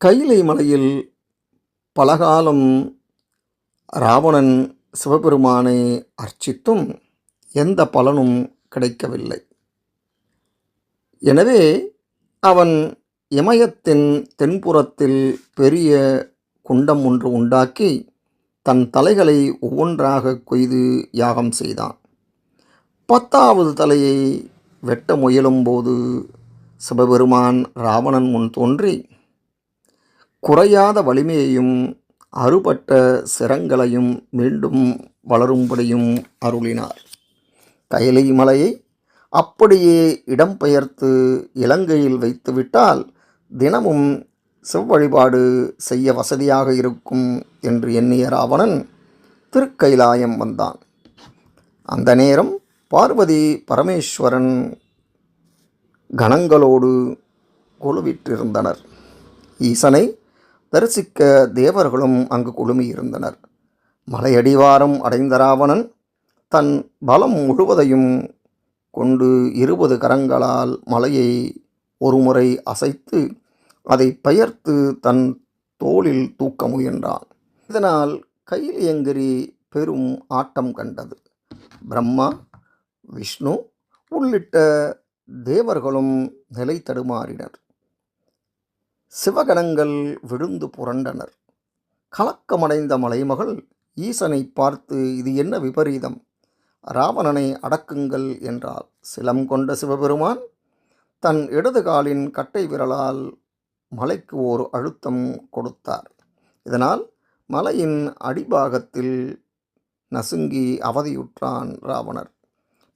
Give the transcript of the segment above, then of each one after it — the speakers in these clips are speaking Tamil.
கைலை மலையில் பலகாலம் ராவணன் சிவபெருமானை அர்ச்சித்தும் எந்த பலனும் கிடைக்கவில்லை. எனவே அவன் இமயத்தின் தென்புறத்தில் பெரிய குண்டம் ஒன்று உண்டாக்கி தன் தலைகளை ஒவ்வொன்றாக கொய்து யாகம் செய்தான். 10வது தலையை வெட்ட முயலும்போது சிவபெருமான் ராவணன் முன் தோன்றி குறையாத வலிமையையும் அறுபட்ட சிரங்களையும் மீண்டும் வளரும்படியும் அருளினார். கைலை மலையை அப்படியே இடம்பெயர்த்து இலங்கையில் வைத்துவிட்டால் தினமும் செவ்வழிபாடு செய்ய வசதியாக இருக்கும் என்று எண்ணிய ராவணன் திருக்கைலாயம் வந்தான். அந்த நேரம் பார்வதி பரமேஸ்வரன் கணங்களோடு குழுவிட்டிருந்தனர். ஈசனை தரிசிக்க தேவர்களும் அங்கு குழுமியிருந்தனர். மலையடிவாரம் அடைந்த ராவணன் தன் பலம் முழுவதையும் கொண்டு 20 கரங்களால் மலையை ஒருமுறை அசைத்து அதை பெயர்த்து தன் தோளில் தூக்க முயன்றான். இதனால் கைலியங்கிரி பெரும் ஆட்டம் கண்டது. பிரம்மா, விஷ்ணு உள்ளிட்ட தேவர்களும் நிலை தடுமாறினர். சிவகணங்கள் விழுந்து புரண்டனர். கலக்கமடைந்த மலைமகள் ஈசனை பார்த்து, இது என்ன விபரீதம், ராவணனை அடக்குங்கள் என்றார். சிலம் கொண்ட சிவபெருமான் தன் இடது காலின் கட்டை விரலால் மலைக்கு ஒரு அழுத்தம் கொடுத்தார். இதனால் மலையின் அடிபாகத்தில் நசுங்கி அவதியுற்றான் ராவணர்.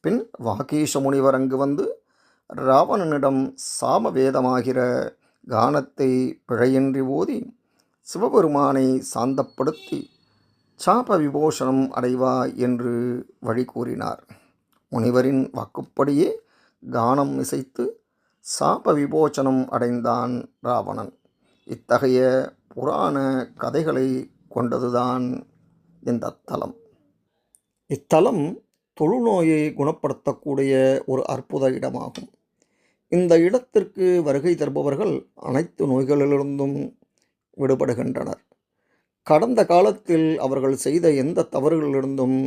பின் வாகீஷ முனிவர் அங்கு வந்து ராவணனிடம் சாமவேதமாகிற கானத்தை பிழையின்றி ஓதி சிவபெருமானை சாந்தப்படுத்தி சாப விமோசனம் அடைவாய் என்று வழி கூறினார். முனிவரின் வாக்குப்படியே கானம் இசைத்து சாப விமோசனம் அடைந்தான் ராவணன். இத்தகைய புராண கதைகளை கொண்டதுதான் இந்த தலம். இத்தலம் தொழுநோயை குணப்படுத்தக்கூடிய ஒரு அற்புத இடமாகும். இந்த இடத்திற்கு வருகை தருபவர்கள் அனைத்து நோய்களிலிருந்தும் விடுபடுகின்றனர். கடந்த காலத்தில் அவர்கள் செய்த எந்த தவறுகளிலிருந்தும்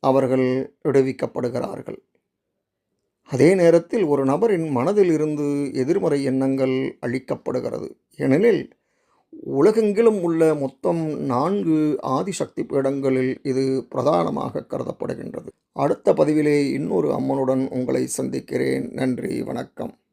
அவர்கள் விடுவிக்கப்படுகிறார்கள். அதே நேரத்தில் ஒரு நபரின் மனதில் இருந்து எதிர்மறை எண்ணங்கள் அழிக்கப்படுகிறது. ஏனெனில் உலகெங்கிலும் உள்ள மொத்தம் 4 ஆதிசக்தி பீடங்களில் இது பிரதானமாக கருதப்படுகின்றது. அடுத்த பதிவிலே இன்னொரு அம்மனுடன் உங்களை சந்திக்கிறேன். நன்றி, வணக்கம்.